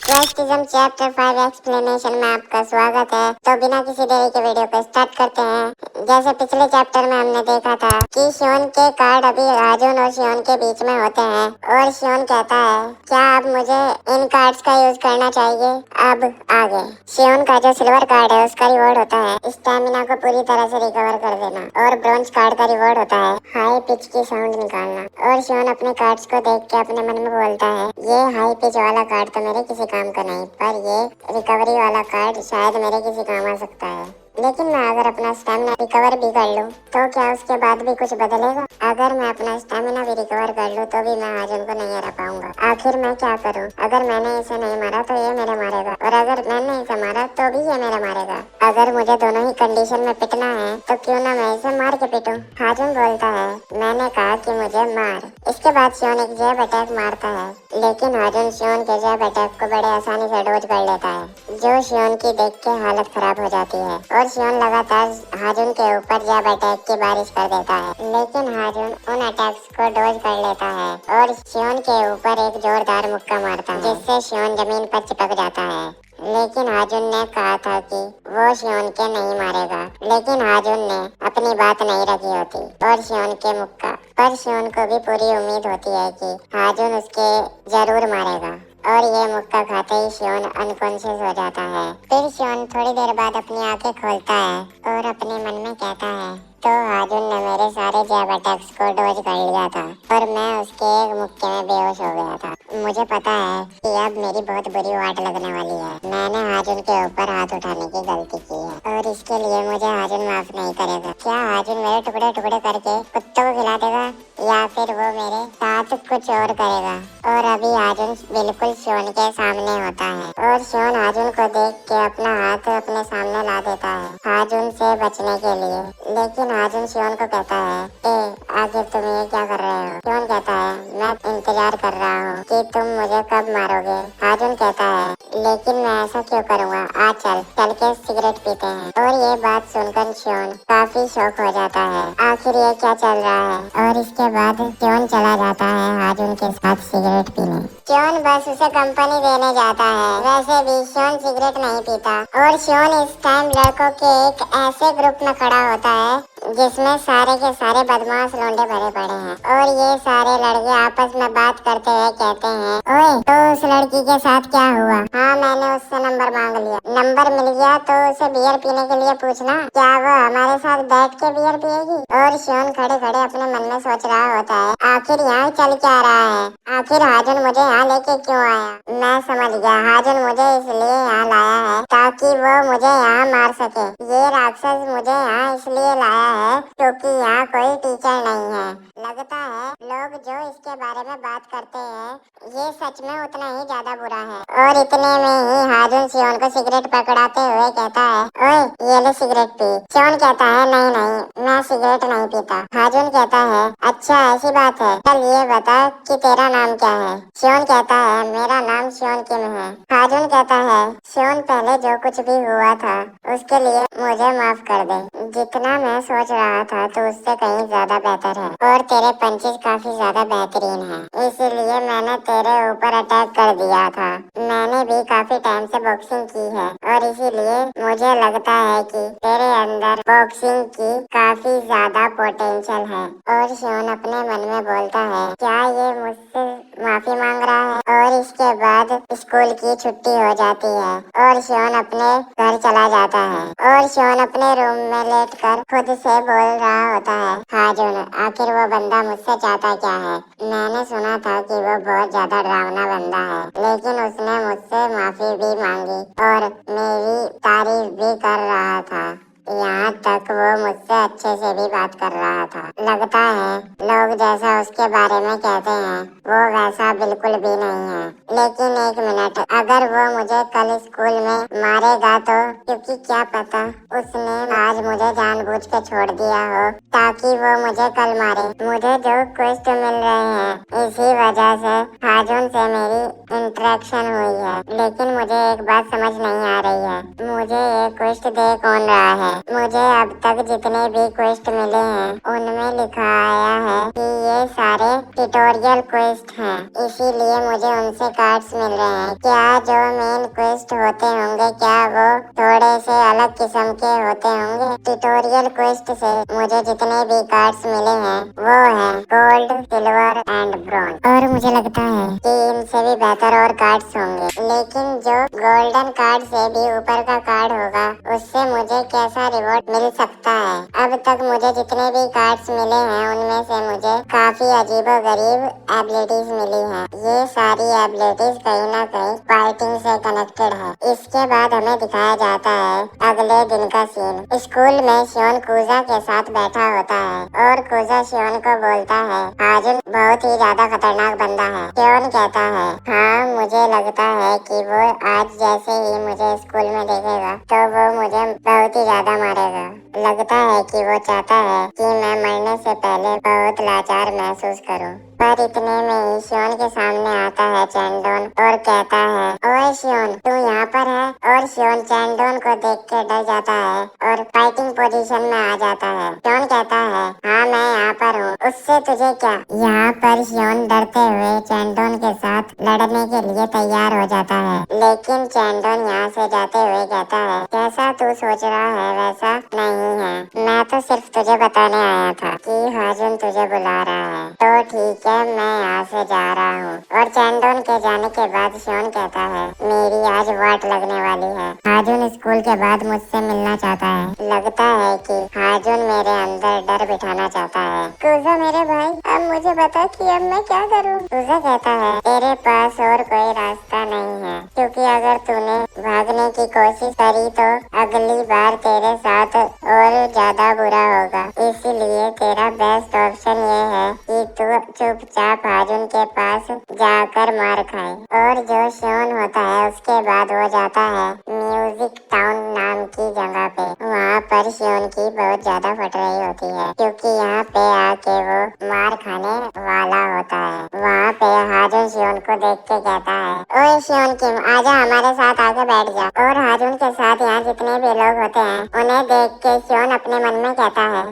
ट्रस्टिज्म chapter 5 explanation में आपका स्वागत है। तो बिना किसी देरी के वीडियो को स्टार्ट करते हैं। जैसे पिछले चैप्टर में हमने देखा था कि शियोन के कार्ड अभी अर्जुन और शियोन के बीच में होते हैं और शियोन कहता है क्या अब मुझे इन कार्ड्स का यूज करना चाहिए। अब आगे शियोन का जो सिल्वर कार्ड है उसका रिवॉर्ड होता है स्टेमिना को पूरी तरह से रिकवर कर देना और ब्रॉन्ज कार्ड का रिवॉर्ड होता है हाई पिच की साउंड निकालना। और शियोन अपने कार्ड्स को देख के अपने मन में बोलता है ये हाई पिच वाला कार्ड तो मेरे किसी काम का नहीं, पर ये रिकवरी वाला कार्ड शायद मेरे किसी काम आ सकता है। लेकिन मैं अगर अपना स्टेमिना रिकवर भी कर लूं तो क्या उसके बाद भी कुछ बदलेगा? अगर मैं अपना स्टेमिना भी रिकवर कर लूं तो भी मैं अर्जुन को नहीं हरा पाऊंगा। आखिर मैं क्या करूं? अगर मैंने इसे नहीं मारा तो ये मेरे मारेगा और अगर मैंने इसे मारा तो भी ये मेरे मारेगा। अगर मुझे दोनों ही कंडीशन में पिटना है तो क्यों ना मैं इसे मार के पिटूं। अर्जुन बोलता है मैंने कहा कि मुझे मार। इसके बाद शियोन एक जैब अटैक मारता है लेकिन अर्जुन शियोन के जैब अटैक को बड़े आसानी से डॉज कर लेता है जो शियोन की देख के हालत खराब हो जाती है और शियोन लगातार अर्जुन के ऊपर जैब अटैक की बारिश कर देता है। लेकिन अर्जुन उन अटैक्स को डॉज कर लेता है और शियोन के ऊपर एक जोरदार मुक्का मारता है जिससे शियोन जमीन पर चिपक जाता है। लेकिन अर्जुन ने कहा था कि वो शियोन के नहीं मारेगा, लेकिन अर्जुन ने अपनी बात नहीं रखी होती और शियोन के मुक्का पर शियोन को भी पूरी उम्मीद होती है कि अर्जुन उसके जरूर मारेगा और ये मुक्का खाते ही शियोन अनकॉन्शियस हो जाता है। फिर शियोन थोड़ी देर बाद अपनी आंखें खोलता है और अपने मन में कहता है तो अर्जुन ने मेरे सारे जैब अटैक्स को डॉज कर लिया था और मैं उसके एक मुक्के में बेहोश हो गया था। मुझे पता है कि अब मेरी बहुत बुरी वाट लगने वाली है। मैंने अर्जुन के ऊपर हाथ उठाने की गलती की है और इसके लिए मुझे अर्जुन माफ नहीं करेगा। क्या अर्जुन मेरे टुकड़े टुकड़े करके कुत्तों को खिला देगा या फिर वो मेरे साथ कुछ और करेगा? और अभी अर्जुन बिल्कुल शियोन के सामने होता है और शियोन अर्जुन को देख के अपना हाथ अपने सामने ला देता है अर्जुन से बचने के लिए। लेकिन अर्जुन शियोन को कहता है आखिर तुम ये क्या कर रहे हो? शियोन कहता है मैं इंतजार कर रहा हूँ कि तुम मुझे कब मारोगे। अर्जुन कहता है लेकिन मैं ऐसा क्यों करूँगा, आज चल के सिगरेट पीते हैं। और ये बात सुनकर शियोन काफी शौक हो जाता है आखिर ये क्या चल रहा है। और इसके बाद शियोन चला जाता है अर्जुन के साथ सिगरेट पीने। शियोन बस उसे कंपनी देने जाता है। वैसे भी शियोन सिगरेट नहीं पीता और शियोन इस टाइम लड़कों के एक ऐसे ग्रुप में खड़ा होता है जिसमें सारे के सारे बदमाश लौंडे भरे पड़े हैं और ये सारे लड़के आपस में बात करते हुए कहते हैं ओए तो उस लड़की के साथ क्या हुआ? हाँ मैंने उससे नंबर मांग लिया। नंबर मिल गया तो उसे बियर पीने के लिए पूछना, क्या वो हमारे साथ बैठ के बियर पिएगी? और शियोन खड़े खड़े अपने मन में सोच रहा होता है आखिर यहाँ चल क्या रहा है, आखिर अर्जुन मुझे यहाँ लेके क्यों आया? मैं समझ गया, अर्जुन मुझे इसलिए यहाँ लाया है ताकि वो मुझे यहाँ मार सके। ये राक्षस मुझे यहाँ इसलिए लाया है क्योंकि यहाँ कोई टीचर नहीं है। लगता है लोग जो इसके बारे में बात करते हैं ये सच में उतना ही ज्यादा बुरा है। और इतने में ही अर्जुन शियोन को सिगरेट पकड़ाते हुए कहता है ओए ये ले सिगरेट पी। शियोन कहता है नहीं नहीं मैं सिगरेट नहीं पीता। अर्जुन कहता है अच्छा ऐसी बात है, चल ये बता कि तेरा नाम क्या है? शियोन कहता है मेरा नाम शियोन किम है। अर्जुन कहता है शियोन पहले जो कुछ भी हुआ था उसके लिए मुझे माफ कर दे। जितना मैं सोच रहा था तो उससे कहीं ज्यादा बेहतर है और तेरे पंचेस काफी ज्यादा बेहतरीन हैं, इसीलिए मैंने तेरे ऊपर अटैक कर दिया था। मैंने भी काफी टाइम से बॉक्सिंग की है और इसीलिए मुझे लगता है कि तेरे अंदर बॉक्सिंग की काफी ज्यादा पोटेंशियल है। और शियोन अपने मन में बोलता है क्या ये मुझसे माफी मांग रहा है? और इसके बाद स्कूल की छुट्टी हो जाती है और शियोन अपने घर चला जाता है और शियोन अपने रूम में लेटकर खुद से बोल रहा होता है अर्जुन आखिर वो बंदा मुझसे चाहता क्या है? मैंने सुना था कि वो बहुत ज्यादा डरावना बंदा है लेकिन उसने मुझसे माफी भी मांगी और मेरी तारीफ भी कर रहा था, यहाँ तक वो मुझसे अच्छे से भी बात कर रहा था। लगता है लोग जैसा उसके बारे में कहते हैं वो वैसा बिल्कुल भी नहीं है। लेकिन एक मिनट, अगर वो मुझे कल स्कूल में मारेगा तो? क्योंकि क्या पता उसने आज मुझे जानबूझ के छोड़ दिया हो ताकि वो मुझे कल मारे। मुझे जो क्वेस्ट मिल रहे हैं इसी वजह से अर्जुन से मेरी इंटरेक्शन हुई है। लेकिन मुझे एक बात समझ नहीं आ रही है, मुझे ये क्वेस्ट दे कौन रहा है? मुझे अब तक जितने भी क्वेस्ट मिले हैं उनमें लिखा आया है कि ये सारे ट्यूटोरियल क्वेस्ट हैं, इसीलिए मुझे उनसे कार्ड्स मिल रहे हैं। क्या जो मेन क्वेस्ट होते होंगे क्या वो थोड़े से अलग किस्म के होते होंगे? ट्यूटोरियल क्वेस्ट से मुझे जितने भी कार्ड्स मिले हैं वो हैं गोल्ड, सिल्वर एंड ब्रॉन्ज, और मुझे लगता है कि इनसे भी बेहतर और कार्ड्स होंगे। लेकिन जो गोल्डन कार्ड से भी ऊपर का कार्ड होगा उससे मुझे कैसा रिवॉर्ड मिल सकता है? अब तक मुझे जितने भी कार्ड्स मिले हैं उनमें से मुझे काफी अजीबोगरीब एबिलिटीज मिली हैं। ये सारी एबिलिटीज कहीं ना कहीं फाइटिंग से कनेक्टेड है। इसके बाद हमें दिखाया जाता है अगले दिन का सीन। स्कूल में शियोन कुजा के साथ बैठा होता है और कुजा शियोन को बोलता है हाजुन बहुत ही ज्यादा खतरनाक बंदा है। शियोन कहता है हाँ, मुझे लगता है कि वो आज जैसे ही मुझे स्कूल में देखेगा तो वो मुझे बहुत ही ज्यादा मारेगा। लगता है कि वो चाहता है कि मैं मरने से पहले बहुत लाचार महसूस करूं। पर इतने में ही शियोन के सामने आता है चैंडोन और कहता है ओए शियोन, तू यहाँ पर है? और शियोन चैंडोन को देख के डर जाता है और फाइटिंग पोजीशन में आ जाता है। शियोन कहता है हाँ, मैं यहाँ पर हूँ, उससे तुझे क्या? यहाँ पर शियोन डरते हुए चैंडोन के साथ लड़ने के लिए तैयार हो जाता है, लेकिन चैंडोन यहाँ से जाते हुए कहता है जैसा तू सोच रहा है वैसा नहीं है, मैं तो सिर्फ तुझे बताने आया था कि हाजुन तुझे बुला रहा है, तो ठीक है मैं यहाँ से जा रहा हूँ। और चैंडोन के जाने के बाद शियोन कहता है मेरी आज वाट लगने वाली है। हाजुन स्कूल के बाद मुझसे मिलना चाहता है। लगता है कि हाजुन मेरे अंदर डर बिठाना चाहता है। कुजा मेरे भाई, अब मुझे बता कि अब मैं क्या करूँ? कुजा कहता है तेरे पास और कोई रास्ता नहीं है, क्योंकि अगर तूने भागने की कोशिश करी तो अगली बार तेरे साथ और ज्यादा बुरा होगा। इसीलिए तेरा बेस्ट ऑप्शन ये है कि तू चुपचाप हाजुन के पास जाकर मार खाए। और जो शियोन होता है उसके बाद वो जाता है म्यूजिक टाउन नाम की जगह पे। वहाँ पर शियोन की बहुत ज्यादा फट रही होती है, क्योंकि यहाँ पे आके वो मार खाने वाला होता है। वहाँ पे हाजुन शियोन को देख के कहता है ओए शियोन किम, आजा हमारे साथ आके बैठ जा। और हाजुन के साथ यहाँ जितने भी लोग होते हैं उन्हें देख के शियोन अपने मन में कहता है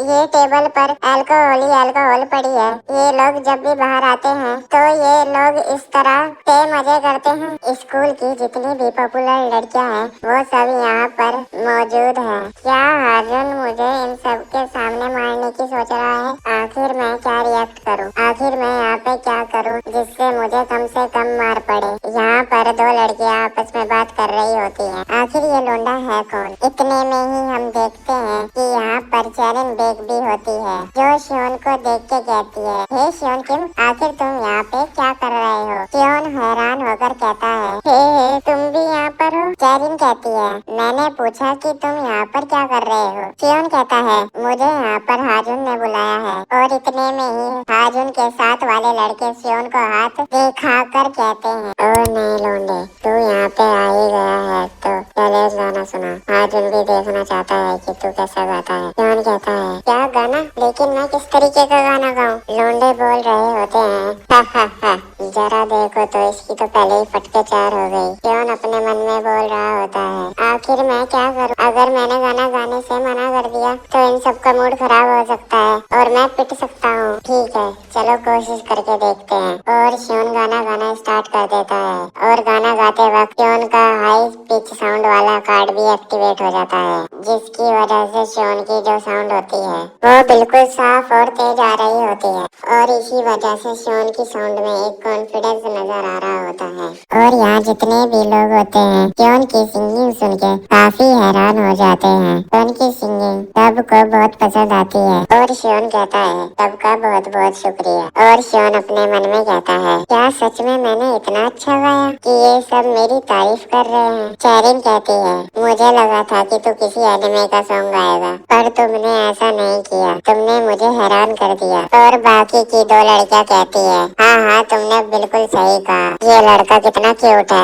ये टेबल पर अल्कोहल पड़ी है। ये लोग जब भी बाहर आते हैं तो ये लोग इस तरह से मजे करते हैं। स्कूल की जितनी भी पॉपुलर लड़कियां हैं वो सब यहाँ पर मौजूद है। क्या हाजुन मुझे इन सब के सामने मारने की सोच रहा है? आखिर मैं क्या रिएक्ट करूँ? आखिर मैं यहाँ पे क्या करूँ जिससे मुझे कम से कम मार पड़े? यहाँ पर दो लड़कियां आपस में बात कर रही होती हैं। आखिर ये लोंडा है कौन? इतने में ही हम देखते हैं कि यहाँ पर चैरन बेग भी होती है, जो शियोन को देख के कहती है हे शियोन किम, आखिर तुम यहाँ पे क्या कर रहे हो? शियोन हैरान होकर कहता है हे तुम भी यहाँ पर हो? चैरिन कहती है मैंने पूछा कि तुम यहाँ पर क्या कर रहे हो? शियोन कहता है मुझे यहाँ पर हाजुन ने बुलाया है। और इतने में ही हाजुन के साथ वाले लड़के शियोन को हाथ दिखाकर कहते हैं ओ नहीं लोंडे, तू यहाँ पे आ ही गया है तो चले गाना सुना। हाजुन भी देखना चाहता है कि तू कैसा गाता है। शियोन कहता है क्या गाना? लेकिन मैं किस तरीके का गाना गाऊं? लोंडे बोल रहे होते हैं हा हा हा, जरा देखो तो इसकी तो पहले ही फटके चार हो गई। शियोन अपने मन में बोल रहा होता है आखिर मैं क्या करूं? अगर मैंने गाना गाने से मना कर दिया तो इन सब का मूड खराब हो सकता है और मैं पिट सकता हूँ। ठीक है चलो कोशिश करके देखते हैं। और शियोन गाना गाना स्टार्ट कर देता है और गाना गाते वक्त शियोन का हाई पिच साउंड वाला कार्ड भी एक्टिवेट हो जाता है, जिसकी वजह से शियोन की जो साउंड होती है वो बिल्कुल साफ और तेज आ रही होती है। और इसी वजह से शियोन की साउंड में एक कॉन्फिडेंस नजर आ रहा होता है। और यहाँ जितने भी लोग होते हैं शियोन की सिंगिंग सुन के काफी हैरान हो जाते हैं। शियोन की सिंगिंग सबको बहुत पसंद आती है और शियोन कहता है सबका बहुत बहुत शुक्रिया। और शियोन अपने मन में कहता है क्या सच में मैंने इतना अच्छा गाया कि ये सब मेरी तारीफ कर रहे हैं? चैरिन कहती है मुझे लगा था कि तू किसी एनिमे का सॉन्ग गाएगा, पर तुमने ऐसा नहीं किया, तुमने मुझे हैरान कर दिया। और बाकी की दो लड़कियां कहती है हाँ हाँ तुमने बिल्कुल सही कहा, ये लड़का कितना क्यूट है।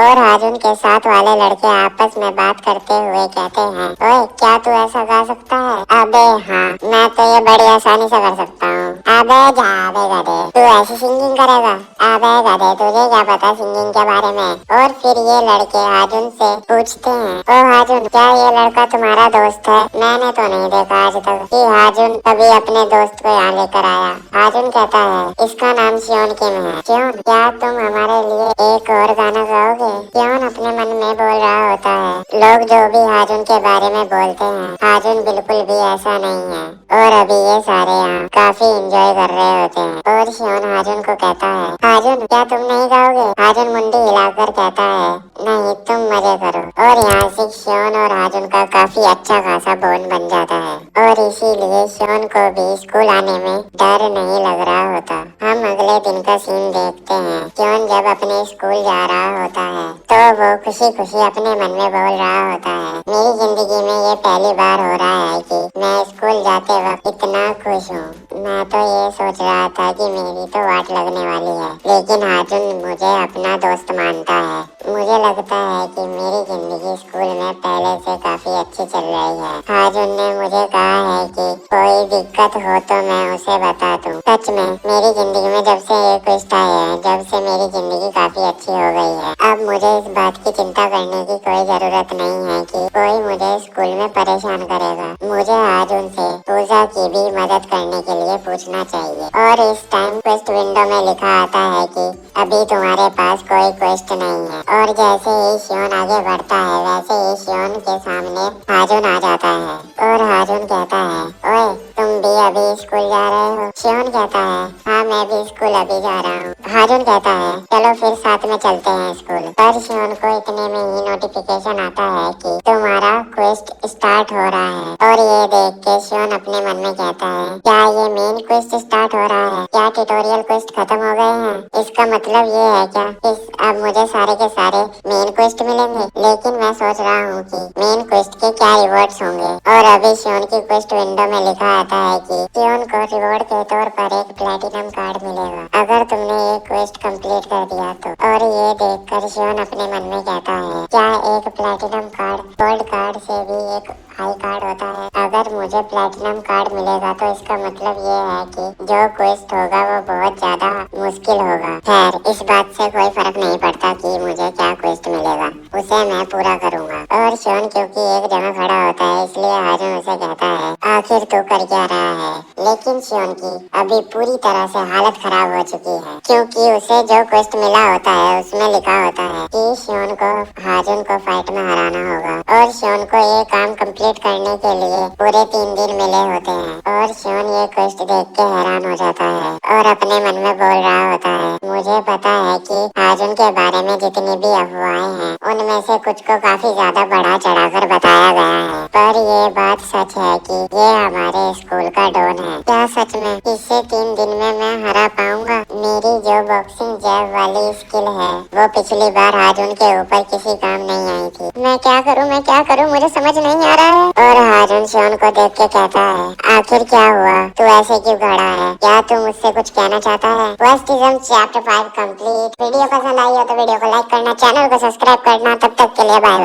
और हाजुन के साथ वाले लड़के आपस में बात करते हुए कहते हैं, ओए क्या तू ऐसा गा सकता है? अबे हाँ, मैं तो ये बड़ी आसानी से कर सकता हूँ। अबे जा अबे गधे, तू ऐसी सिंगिंग करेगा? अबे गधे, तुझे क्या पता सिंगिंग के बारे में? और फिर ये लड़के हाजुन से पूछते हैं, ओ हाजुन, क्या ये लड़का तुम्हारा दोस्त है? मैंने तो नहीं देखा आज तक कि हाजुन कभी अपने दोस्त को यहाँ लेकर आया। हाजुन कहता है, इसका नाम शियोन किम है। शियोन, क्या तुम हमारे लिए एक और गाना गाओगे? शियोन अपने मन में बोल रहा होता है, लोग जो भी हाजुन के बारे में बोलते हैं, हाजुन बिल्कुल भी ऐसा नहीं है। और अभी ये सारे यहाँ काफी एंजॉय कर रहे होते हैं। और शियोन हाजुन को कहता है, हाजुन क्या तुम नहीं गाओगे? हाजुन मुंडी हिलाकर कहता है, नहीं तुम मजे करो। और यहाँ से शियोन और हाजुन का काफी अच्छा खासा बॉन्ड बन जाता है और इसीलिए शियोन को भी स्कूल आने में डर नहीं लग रहा होता। हम अगले दिन का सीन देखते हैं। शियोन जब अपने स्कूल जा रहा होता है तो वो खुशी खुशी अपने मन में बोल रहा होता है, मेरी जिंदगी में ये पहली बार हो रहा है कि मैं स्कूल जाते वक्त इतना खुश हूँ। मैं तो ये सोच रहा था कि मेरी तो वाट लगने वाली है, लेकिन हाजुन मुझे अपना दोस्त मानता है। मुझे लगता है कि मेरी जिंदगी स्कूल में पहले से काफी अच्छी चल रही है। हाजुन ने मुझे कहा है कि कोई दिक्कत हो तो मैं उसे बता दूं। सच में मेरी जिंदगी में जब से ये ट्विस्ट आए हैं, जब से मेरी जिंदगी काफी अच्छी हो गई है। अब मुझे इस बात की चिंता करने की कोई जरूरत नहीं है कि कोई मुझे स्कूल में परेशान करेगा। मुझे हाजुन से पूजा की भी मदद करने के लिए पूछना चाहिए। और इस टाइम क्वेस्ट विंडो में लिखा आता है कि अभी तुम्हारे पास कोई क्वेस्ट नहीं है। और जैसे ही शियोन आगे बढ़ता है वैसे ही शियोन के सामने हाजुन आ जाता है और हाजुन कहता है, ओए तुम भी अभी स्कूल जा रहे हो? शियोन कहता है, हाँ मैं भी स्कूल अभी जा रहा हूँ। हाजुन कहता है, चलो फिर साथ में चलते हैं स्कूल। पर शियोन को इतने में ही नोटिफिकेशन आता है कि तुम्हारा क्वेस्ट स्टार्ट हो रहा है। और ये देख के शियोन अपने मन में कहता है, क्या ये मेन क्वेस्ट स्टार्ट हो रहा है? क्या ट्यूटोरियल क्वेस्ट खत्म हो गए हैं? इसका मतलब ये है क्या अब मुझे सारे के सारे मेन क्वेस्ट मिलेंगे? लेकिन मैं सोच रहा हूँ कि मेन क्वेस्ट के क्या रिवॉर्ड्स होंगे। और अभी शियोन की क्वेस्ट विंडो में लिखा आता है कि शियोन को रिवॉर्ड के तौर पर एक प्लेटिनम कार्ड मिलेगा अगर तुमने ये क्वेस्ट कंप्लीट कर दिया तो। और ये देखकर शियोन अपने मन में कहता है, क्या एक प्लेटिनम कार्ड गोल्ड कार्ड से भी एक हाई कार्ड होता है? अगर मुझे प्लेटिनम कार्ड मिलेगा तो इसका मतलब ये है कि जो क्वेस्ट होगा वो बहुत ज्यादा मुश्किल होगा। खैर इस बात से कोई फर्क नहीं पड़ता कि मुझे क्या क्वेस्ट मिलेगा, उसे मैं पूरा करूंगा। और शियोन क्योंकि एक जगह खड़ा होता है इसलिए हाजुन उसे कहता है, आखिर तू कर क्या रहा है? लेकिन शियोन की अभी पूरी तरह से हालत खराब हो चुकी है क्योंकि उसे जो क्वेस्ट मिला होता है उसमें लिखा होता है कि शियोन को हाजुन को फाइट में हराना होगा। और शियोन को ये काम कंप्लीट करने के लिए पूरे 3 दिन मिले होते हैं। और शियोन ये क्वेस्ट देख के हैरान हो जाता है और अपने मन में बोल रहा होता है, मुझे पता है कि हाजुन के बारे में जितनी भी अफवाहें हैं उनमें से कुछ को काफी ज्यादा बढ़ा चढ़ाकर बताया गया है, पर ये बात सच है कि ये हमारे स्कूल का डॉन है। क्या सच में इससे 3 दिन में मैं हरा पाऊंगा? मेरी जो बॉक्सिंग जैब वाली स्किल है वो पिछली बार हाजुन के ऊपर किसी काम नहीं आई थी। मैं क्या करूं मुझे समझ नहीं आ रहा है। और हाजुन शियोन को देख के कहता है, आखिर क्या हुआ? तू ऐसे क्यों खड़ा है? क्या तू मुझसे कुछ कहना चाहता है? वेस्टिज्म चैप्टर 5 कंप्लीट। वीडियो पसंद आई हो तो वीडियो को लाइक करना, चैनल को सब्सक्राइब करना। तब तक के लिए बाय।